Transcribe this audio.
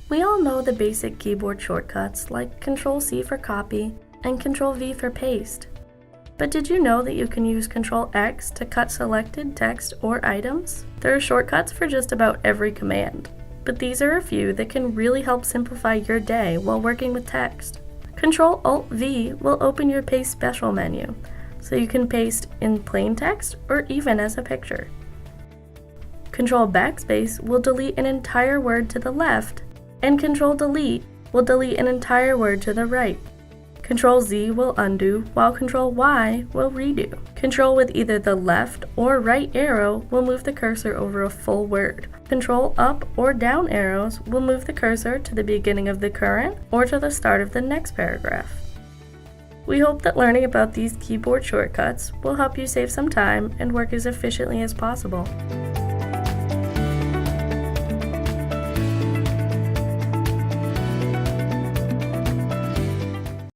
We all know the basic keyboard shortcuts like Control-C for copy and Control-V for paste. But did you know that you can use Control-X to cut selected text or items? There are shortcuts for just about every command, but these are a few that can really help simplify your day while working with text. Control-Alt-V will open your Paste Special menu, so you can paste in plain text or even as a picture. Control-Backspace will delete an entire word to the left, and Control-Delete will delete an entire word to the right. Control-Z will undo, while Control-Y will redo. Control with either the left or right arrow will move the cursor over a full word. Control-Up or down arrows will move the cursor to the beginning of the current or to the start of the next paragraph. We hope that learning about these keyboard shortcuts will help you save some time and work as efficiently as possible.